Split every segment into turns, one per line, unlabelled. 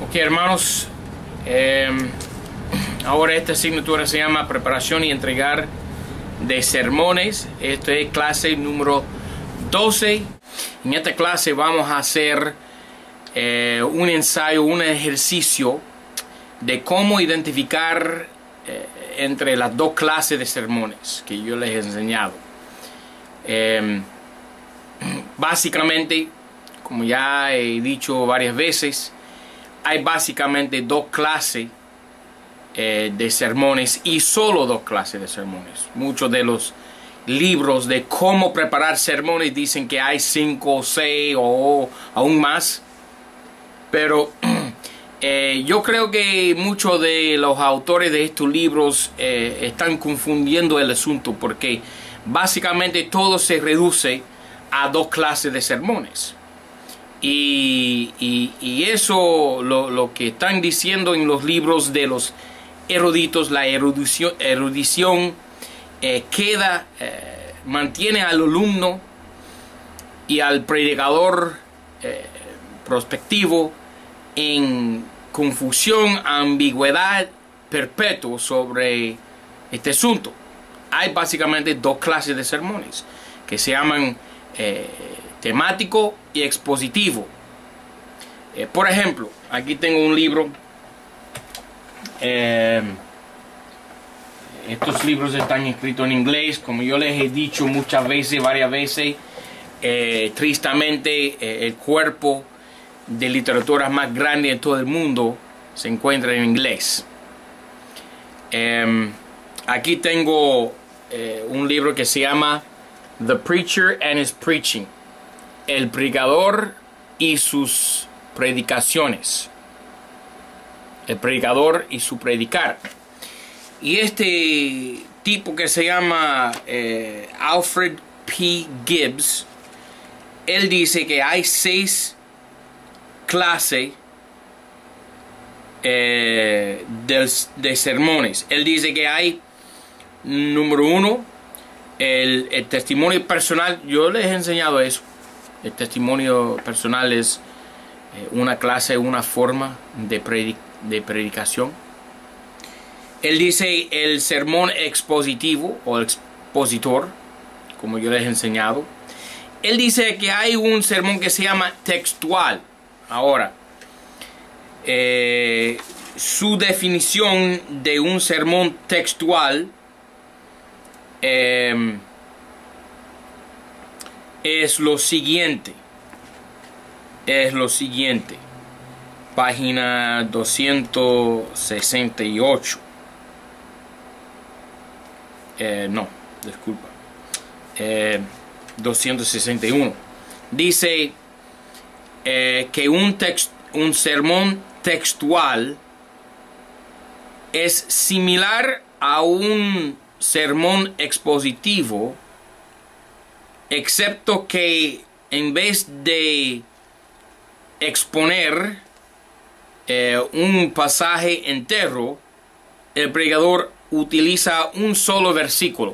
Ok, hermanos, ahora esta asignatura se llama Preparación y Entregar de Sermones. Esta es clase número 12. En esta clase vamos a hacer un ensayo, un ejercicio de cómo identificar entre las dos clases de sermones que yo les he enseñado. Básicamente, como ya he dicho varias veces, hay básicamente dos clases de sermones y solo dos clases de sermones. Muchos de los libros de cómo preparar sermones dicen que hay 5 o 6 o aún más. Pero yo creo que muchos de los autores de estos libros están confundiendo el asunto, porque básicamente todo se reduce a dos clases de sermones. Y eso lo que están diciendo en los libros de los eruditos, la erudición mantiene al alumno y al predicador prospectivo en confusión, ambigüedad perpetua sobre este asunto. Hay básicamente dos clases de sermones que se llaman temático y expositivo. Por ejemplo, aquí tengo un libro. Estos libros están escritos en inglés, como yo les he dicho muchas veces, varias veces. Tristemente, el cuerpo de literatura más grande de todo el mundo se encuentra en inglés. Aquí tengo un libro que se llama The Preacher and His Preaching, el predicador y sus predicaciones, el predicador y su predicar. Y este tipo que se llama Alfred P. Gibbs, él dice que hay 6 clases de sermones. Él dice que hay, número 1, el testimonio personal. Yo les he enseñado eso. El testimonio personal es una clase, una forma de predicación. Él dice el sermón expositivo o expositor, como yo les he enseñado. Él dice que hay un sermón que se llama textual. Ahora, su definición de un sermón textual es lo siguiente. Página 268. No, disculpa. 261. Dice que un sermón textual es similar a un sermón expositivo, excepto que en vez de exponer un pasaje entero, el predicador utiliza un solo versículo.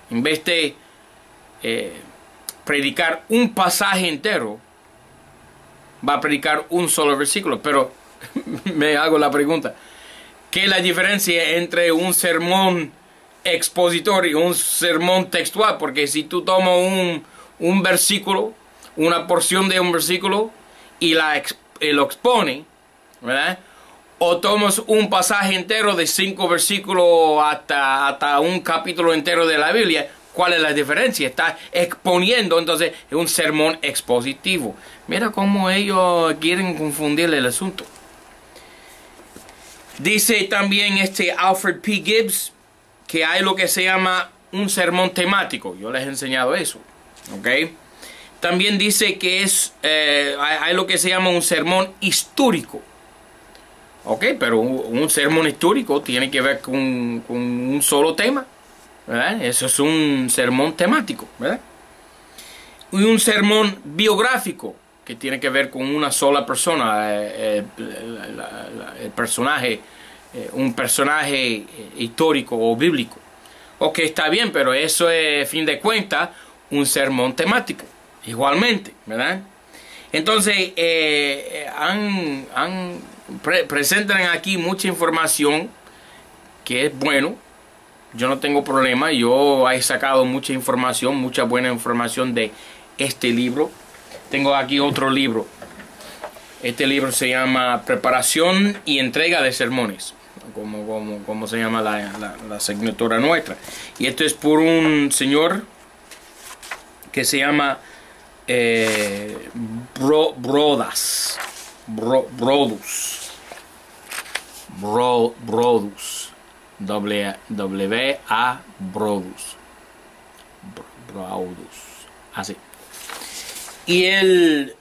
En vez de predicar un pasaje entero, va a predicar un solo versículo. Pero me hago la pregunta, ¿qué es la diferencia entre un sermón expositor y un sermón textual? Porque si tú tomas un versículo, una porción de un versículo y lo expone, ¿verdad? O tomas un pasaje entero de 5 versículos hasta un capítulo entero de la Biblia, ¿cuál es la diferencia? Está exponiendo, entonces es un sermón expositivo. Mira cómo ellos quieren confundir el asunto. Dice también Alfred P. Gibbs que hay lo que se llama un sermón temático. Yo les he enseñado eso. ¿Ok? También dice que hay lo que se llama un sermón histórico. Ok, pero un sermón histórico tiene que ver con un solo tema, ¿verdad? Eso es un sermón temático, ¿verdad? Y un sermón biográfico, que tiene que ver con una sola persona, el personaje, un personaje histórico o bíblico. Ok, está bien, pero eso es, a fin de cuentas, un sermón temático, igualmente, ¿verdad? Entonces, presentan aquí mucha información que es bueno. Yo no tengo problema. Yo he sacado mucha información, mucha buena información de este libro. Tengo aquí otro libro. Este libro se llama Preparación y Entrega de Sermones, como se llama la asignatura nuestra. Y esto es por un señor que se llama Brodus. W-A Brodus. Así. Y él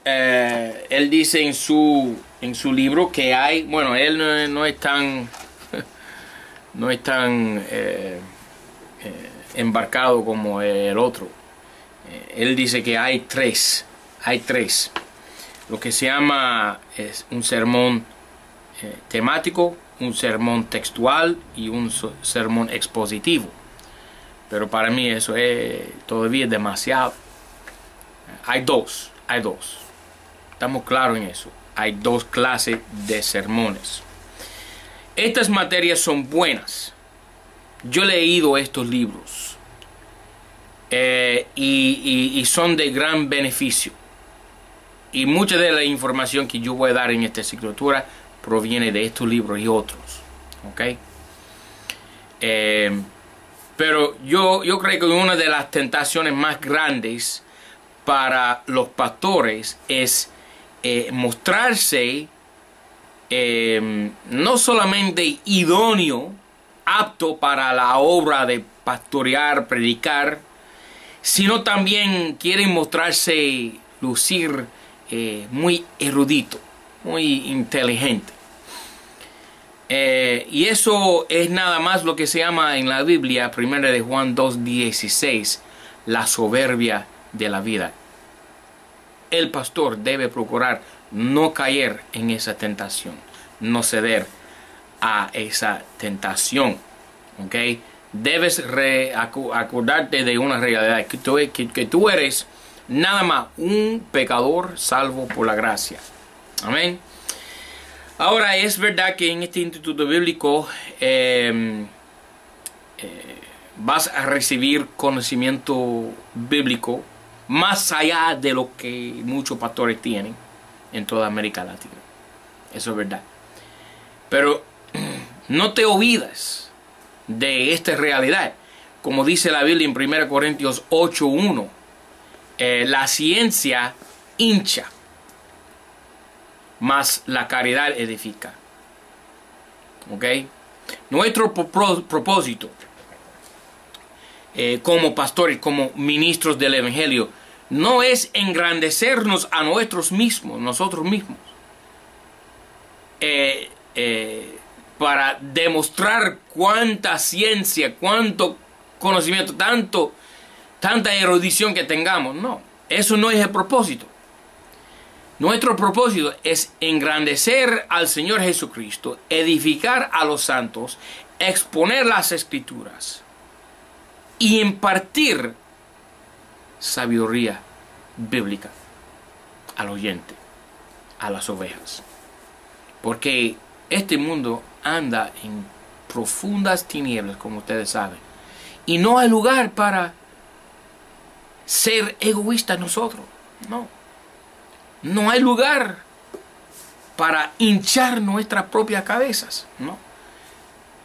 dice en su libro que hay, bueno, él no es tan embarcado como el otro. Él dice que hay tres, lo que se llama es un sermón temático, un sermón textual y un sermón expositivo. Pero para mí eso es todavía demasiado. Hay dos. Estamos claros en eso. Hay dos clases de sermones. Estas materias son buenas. Yo he leído estos libros y son de gran beneficio. Y mucha de la información que yo voy a dar en esta asignatura proviene de estos libros y otros. ¿Ok? Pero yo creo que una de las tentaciones más grandes para los pastores es mostrarse no solamente idóneo, apto para la obra de pastorear, predicar, sino también quieren mostrarse, lucir muy erudito, muy inteligente. Y eso es nada más lo que se llama en la Biblia, 1 de Juan 2:16, la soberbia de la vida. El pastor debe procurar no caer en esa tentación, no ceder a esa tentación. ¿Ok? Debes acordarte de una realidad, que tú eres nada más un pecador salvo por la gracia. Amén. Ahora, es verdad que en este instituto bíblico vas a recibir conocimiento bíblico más allá de lo que muchos pastores tienen en toda América Latina. Eso es verdad. Pero no te olvides de esta realidad. Como dice la Biblia en 1 Corintios 8:1, la ciencia hincha, mas la caridad edifica. ¿Ok? Nuestro propósito como pastores, como ministros del Evangelio, no es engrandecernos a nosotros mismos, para demostrar cuánta ciencia, cuánto conocimiento, tanta erudición que tengamos. No, eso no es el propósito. Nuestro propósito es engrandecer al Señor Jesucristo, edificar a los santos, exponer las Escrituras y impartir sabiduría bíblica al oyente, a las ovejas. Porque este mundo anda en profundas tinieblas, como ustedes saben. Y no hay lugar para ser egoístas nosotros. No. No hay lugar para hinchar nuestras propias cabezas. No.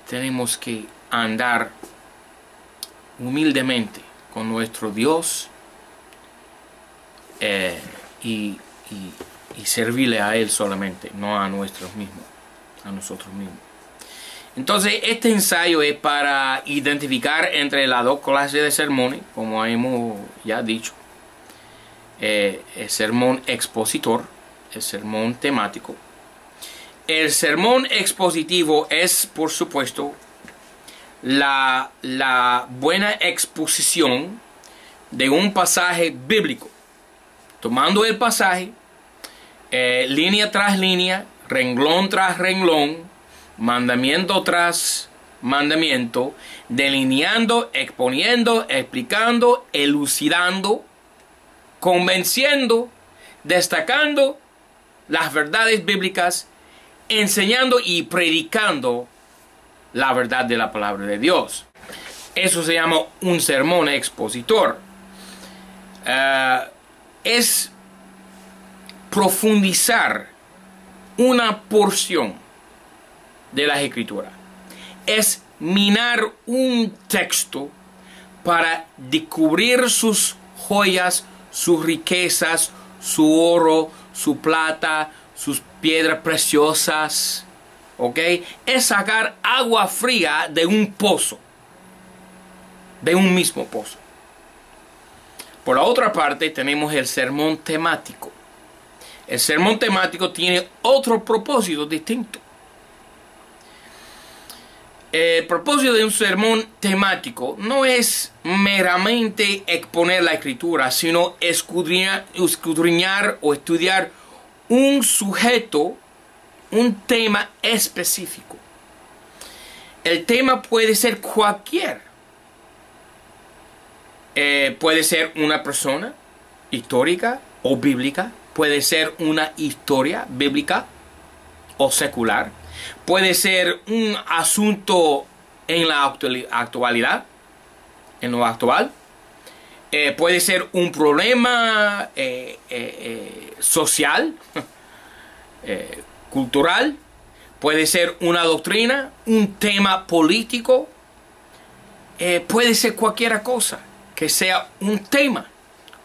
Tenemos que andar humildemente con nuestro Dios y servirle a Él solamente, no a nosotros mismos. Entonces, este ensayo es para identificar entre las dos clases de sermones, como hemos ya dicho. El sermón expositor, el sermón temático. El sermón expositivo es, por supuesto, la buena exposición de un pasaje bíblico, tomando el pasaje línea tras línea, renglón tras renglón, mandamiento tras mandamiento, delineando, exponiendo, explicando, elucidando, convenciendo, destacando las verdades bíblicas, enseñando y predicando la verdad de la palabra de Dios. Eso se llama un sermón expositor. Es profundizar una porción de las Escrituras. Es minar un texto para descubrir sus joyas, sus riquezas, su oro, su plata, sus piedras preciosas. ¿Ok? Es sacar agua fría de un pozo. De un mismo pozo. Por la otra parte tenemos el sermón temático. El sermón temático tiene otro propósito distinto. El propósito de un sermón temático no es meramente exponer la escritura, sino escudriñar o estudiar un sujeto, un tema específico. El tema puede ser cualquier. Puede ser una persona histórica o bíblica. Puede ser una historia bíblica o secular. Puede ser un asunto en la actualidad, en lo actual. Puede ser un problema social, cultural. Puede ser una doctrina, un tema político. Puede ser cualquier cosa que sea un tema,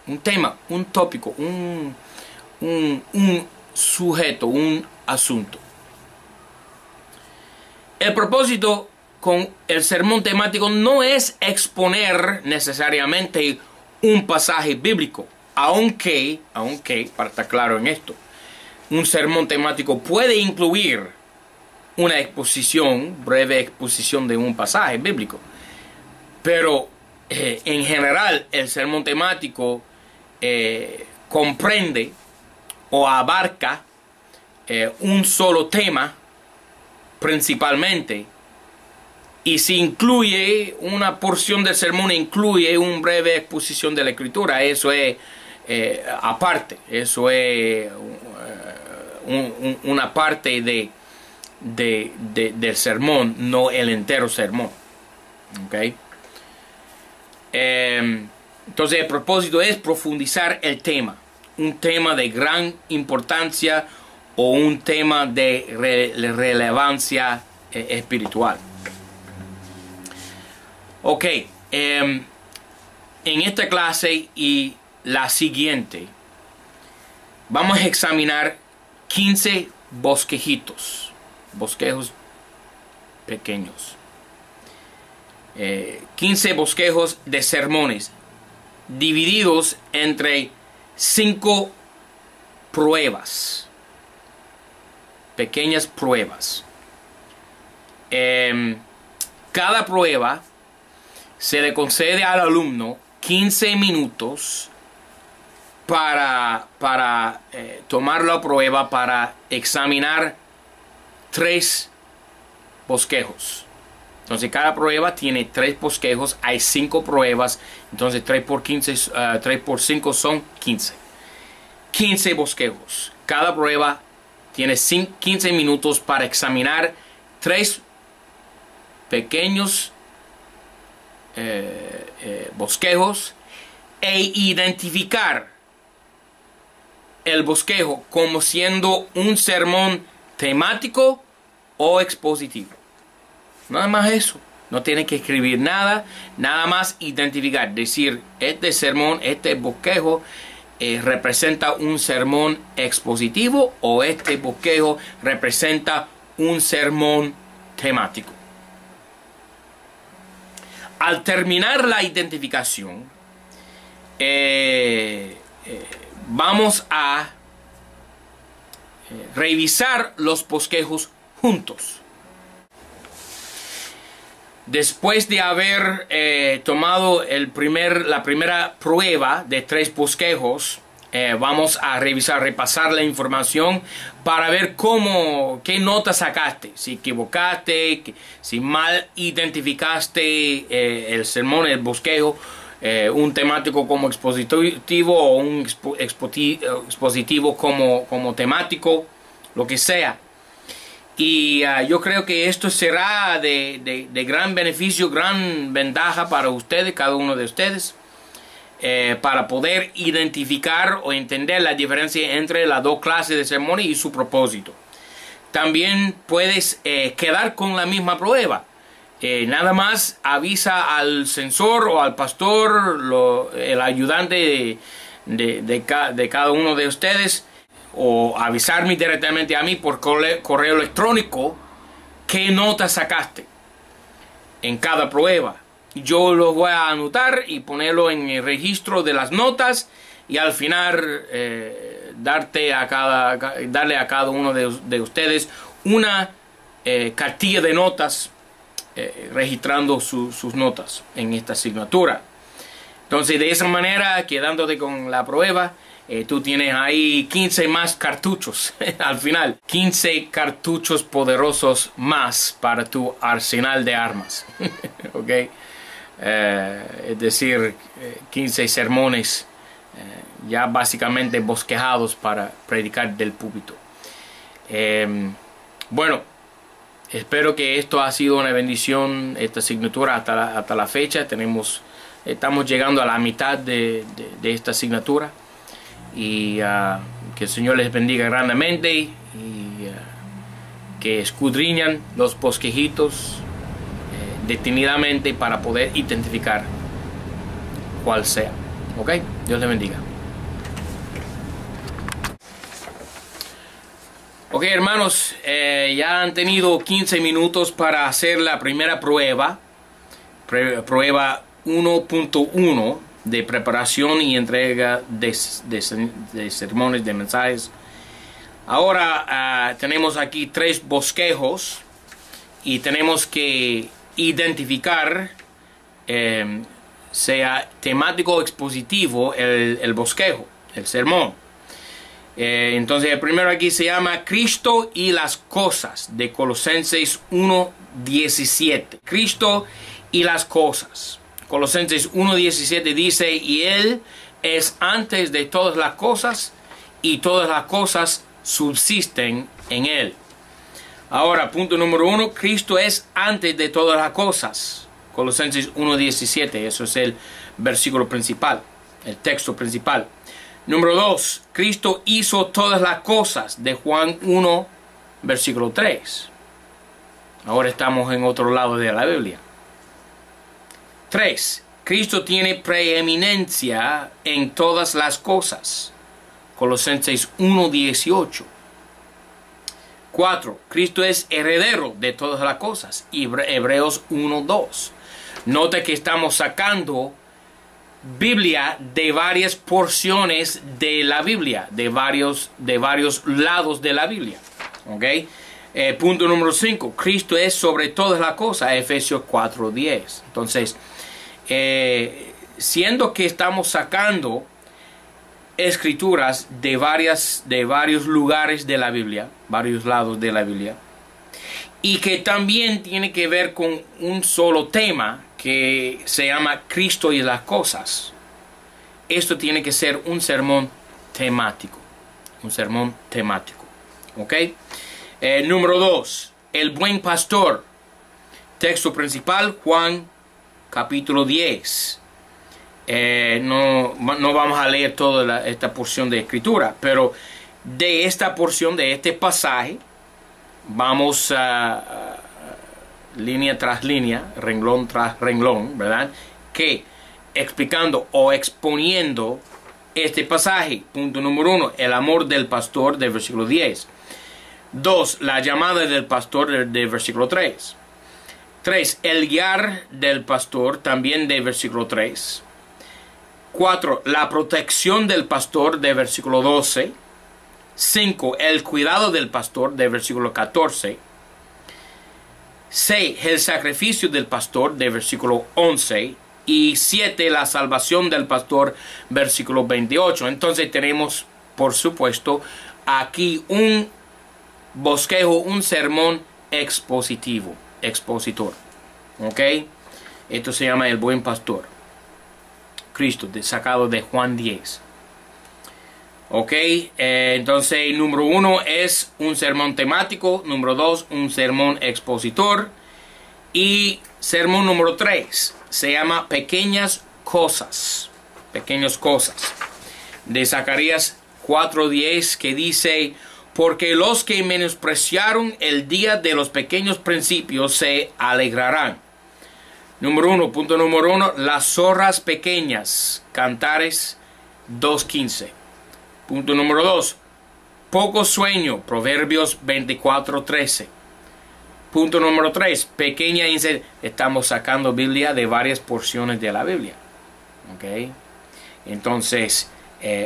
un tópico, un sujeto, un asunto. El propósito con el sermón temático no es exponer necesariamente un pasaje bíblico, aunque, para estar claro en esto, un sermón temático puede incluir una breve exposición de un pasaje bíblico. Pero en general el sermón temático comprende o abarca un solo tema principalmente, y si incluye una porción del sermón, incluye una breve exposición de la escritura, eso es aparte, eso es una parte del sermón, no el entero sermón. ¿Okay? Entonces el propósito es profundizar el tema, un tema de gran importancia o un tema de relevancia espiritual. Ok, en esta clase y la siguiente vamos a examinar 15 bosquejos pequeños. 15 bosquejos de sermones divididos entre 5 pruebas, pequeñas pruebas. Cada prueba se le concede al alumno 15 minutos para tomar la prueba, para examinar 3 bosquejos. Entonces cada prueba tiene 3 bosquejos, hay 5 pruebas, entonces 3 por 5 son 15. 15 bosquejos. Cada prueba tiene 15 minutos para examinar 3 pequeños bosquejos e identificar el bosquejo como siendo un sermón temático o expositivo. Nada más eso. No tiene que escribir nada, nada más identificar, decir, este sermón, este bosquejo representa un sermón expositivo o este bosquejo representa un sermón temático. Al terminar la identificación, vamos a revisar los bosquejos juntos. Después de haber tomado la primera prueba de 3 bosquejos, vamos a repasar la información para ver qué notas sacaste, si equivocaste, si mal identificaste el sermón, el bosquejo, un temático como expositivo o un expositivo como temático, lo que sea. Y yo creo que esto será de gran beneficio, gran ventaja para ustedes, cada uno de ustedes, para poder identificar o entender la diferencia entre las dos clases de sermones y su propósito. También puedes quedar con la misma prueba. Nada más avisa al censor o al pastor, el ayudante de cada uno de ustedes, o avisarme directamente a mí por correo electrónico qué nota sacaste en cada prueba. Yo lo voy a anotar y ponerlo en el registro de las notas, y al final darle a cada uno de ustedes una cartilla de notas registrando sus notas en esta asignatura. Entonces, de esa manera, quedándote con la prueba, tú tienes ahí 15 más cartuchos al final. 15 cartuchos poderosos más para tu arsenal de armas. ¿Ok? Es decir, 15 sermones ya básicamente bosquejados para predicar del púlpito. Bueno, espero que esto ha sido una bendición, esta asignatura hasta la fecha. Estamos llegando a la mitad de esta asignatura, y que el Señor les bendiga grandemente, y que escudriñan los bosquejitos detenidamente para poder identificar cuál sea. Ok, Dios les bendiga. Ok, hermanos, ya han tenido 15 minutos para hacer la primera prueba 1.1 de preparación y entrega de sermones, de mensajes. Ahora tenemos aquí 3 bosquejos, y tenemos que identificar, sea temático o expositivo, el bosquejo, el sermón. Entonces el primero aquí se llama Cristo y las cosas, de Colosenses 1:17. Cristo y las cosas. Colosenses 1:17 dice: y Él es antes de todas las cosas, y todas las cosas subsisten en Él. Ahora, punto número 1, Cristo es antes de todas las cosas. Colosenses 1:17, eso es el versículo principal, el texto principal. Número 2, Cristo hizo todas las cosas, de Juan 1, versículo 3. Ahora estamos en otro lado de la Biblia. 3, Cristo tiene preeminencia en todas las cosas. Colosenses 1:18. 4, Cristo es heredero de todas las cosas. Hebreos 1:2. Nota que estamos sacando Biblia de varias porciones de la Biblia, de varios lados de la Biblia. ¿Ok? Punto número 5, Cristo es sobre todas las cosas. Efesios 4:10. Entonces, siendo que estamos sacando escrituras de varios lugares de la Biblia, varios lados de la Biblia, y que también tiene que ver con un solo tema que se llama Cristo y las cosas. Esto tiene que ser un sermón temático. Un sermón temático. ¿Ok? Número 2, el buen pastor. Texto principal, Juan capítulo 10. No vamos a leer toda esta porción de escritura, pero de esta porción, de este pasaje, vamos a línea tras línea, renglón tras renglón, ¿verdad? Que explicando o exponiendo este pasaje. Punto número 1, el amor del pastor, del versículo 10. 2, la llamada del pastor, del versículo 3. 3, el guiar del pastor, también del versículo 3. 4, la protección del pastor, del versículo 12. 5, el cuidado del pastor, del versículo 14. 6, el sacrificio del pastor, del versículo 11. Y 7, la salvación del pastor, versículo 28. Entonces tenemos, por supuesto, aquí un bosquejo, un sermón expositor. ¿Ok? Esto se llama el buen pastor. Cristo, sacado de Juan 10. Ok, entonces número 1 es un sermón temático, número 2 un sermón expositor, y sermón número 3 se llama Pequeñas Cosas, de Zacarías 4:10, que dice: porque los que menospreciaron el día de los pequeños principios se alegrarán. Punto número 1, las zorras pequeñas, Cantares 2:15. Punto número 2, poco sueño, Proverbios 24:13. Punto número 3, pequeña inseguridad. Estamos sacando Biblia de varias porciones de la Biblia. ¿Ok? Entonces,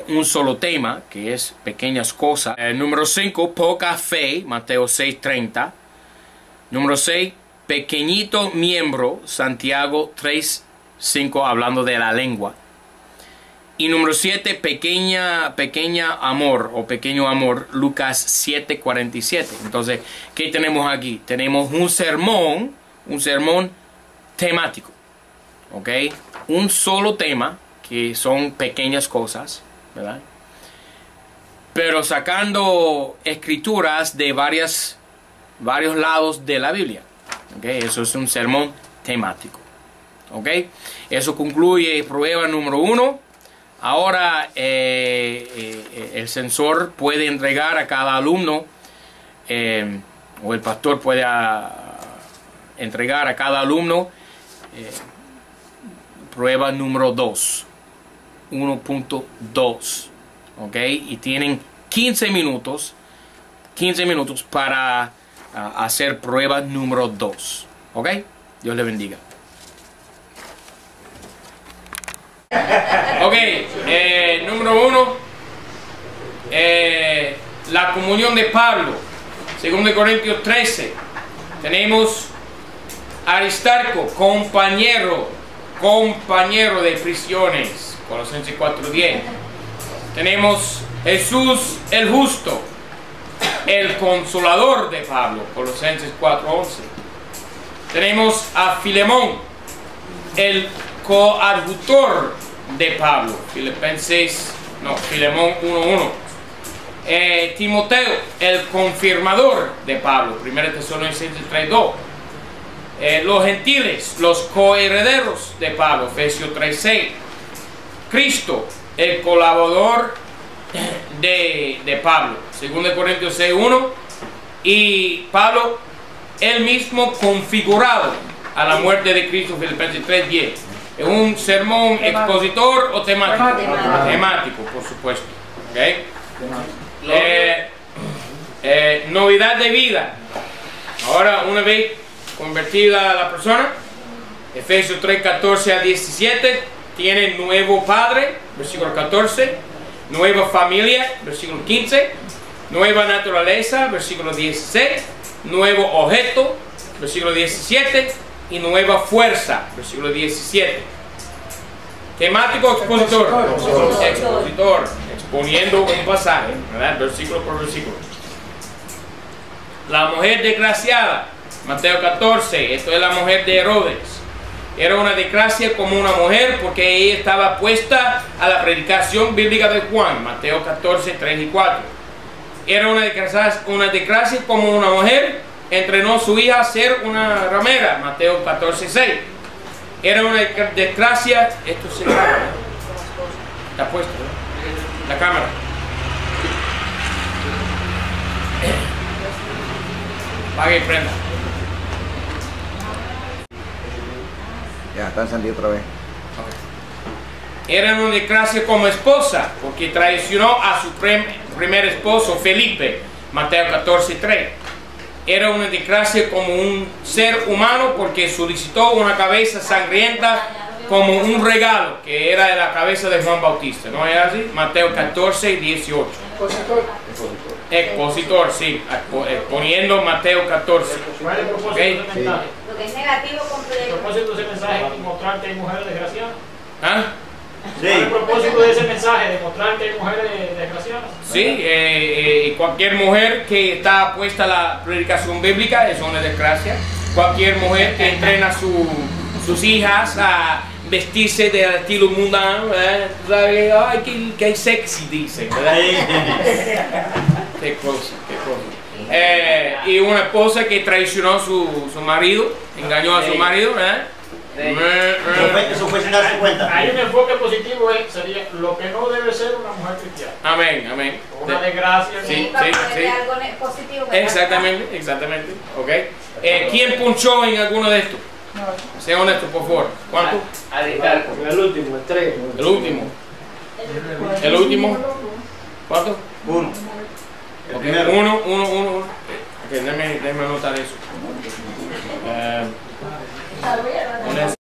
un solo tema, que es pequeñas cosas. Número 5, poca fe, Mateo 6:30. Número 6, pequeñito miembro, Santiago 3:5, hablando de la lengua. Y número 7, pequeña amor o pequeño amor, Lucas 7:47. Entonces, ¿qué tenemos aquí? Tenemos un sermón temático. ¿Ok? Un solo tema, que son pequeñas cosas, ¿verdad? Pero sacando escrituras de varios lados de la Biblia. ¿Ok? Eso es un sermón temático. ¿Ok? Eso concluye prueba número 1. Ahora el censor puede entregar a cada alumno, o el pastor puede entregar a cada alumno prueba número 2, 1.2, ¿ok? Y tienen 15 minutos para hacer prueba número 2, ¿ok? Dios le bendiga. Ok, número 1, la comunión de Pablo, 2 Corintios 13. Tenemos Aristarco, compañero de prisiones, Colosenses 4:10. Tenemos Jesús el justo, el consolador de Pablo, Colosenses 4:11. Tenemos a Filemón, el coadjutor de Pablo, Filemón 1:1. Timoteo, el confirmador de Pablo, 1 Tesalonicenses 3:2. Los gentiles, los coherederos de Pablo, Efesios 3:6. Cristo, el colaborador de Pablo, 2 Corintios 6:1. Y Pablo, él mismo configurado a la muerte de Cristo, Filipenses 3:10. ¿Es un sermón expositor o temático? Temático, por supuesto. ¿Okay? Novedad de vida. Ahora, una vez convertida la persona, Efesios 3:14-17, tiene nuevo padre, versículo 14, nueva familia, versículo 15, nueva naturaleza, versículo 16, nuevo objeto, versículo 17, y nueva fuerza, versículo 17. Temático, expositor, exponiendo un pasaje, ¿verdad? Versículo por versículo. La mujer desgraciada, Mateo 14, esto es la mujer de Herodes. Era una desgracia como una mujer porque ella estaba puesta a la predicación bíblica de Juan, Mateo 14, 3 y 4. Era una desgracia como una mujer entrenó a su hija a ser una ramera, Mateo 14, 6. Era una desgracia, esto se graba, ¿eh? Está puesto, ¿eh? La cámara. Apague y prenda.
Ya, está encendido otra vez.
Era una desgracia como esposa, porque traicionó a su primer esposo, Felipe, Mateo 14, 3. Era una desgracia como un ser humano, porque solicitó una cabeza sangrienta como un regalo, que era la cabeza de Juan Bautista. ¿No es así? Mateo 14, 18. Expositor, sí, exponiendo Mateo 14.
¿Cuál es el propósito
¿Okay?
del mensaje?
Lo que es negativo completo.
¿El propósito de ese mensaje es mostrar que hay mujeres desgraciadas?
¿Ah?
¿Cuál es el propósito de ese mensaje? ¿Demostrar que hay mujeres desgraciadas?
Sí, cualquier mujer que está puesta a la predicación bíblica es una desgracia. Cualquier mujer que entrena a sus hijas a vestirse del estilo mundano, ¿verdad? ¿Sabes? Ay, qué sexy dicen, ¿verdad? Qué cosa, qué cosa. Y una esposa que traicionó a su marido, engañó a su marido, ¿verdad?
Eso fue sin darse cuenta.
Hay un enfoque positivo, sería lo que no debe ser una mujer cristiana.
Amén, amén.
Una desgracia.
Sí,
para
sí,
ponerle
sí.
algo positivo. ¿verdad?
Exactamente, exactamente. Ok. ¿Quién punchó en alguno de estos? Sea honesto, por favor. ¿Cuánto?
El último, el 3.
El último. El último. ¿Cuánto?
Uno.
Ok, uno. Ok, déjame anotar eso.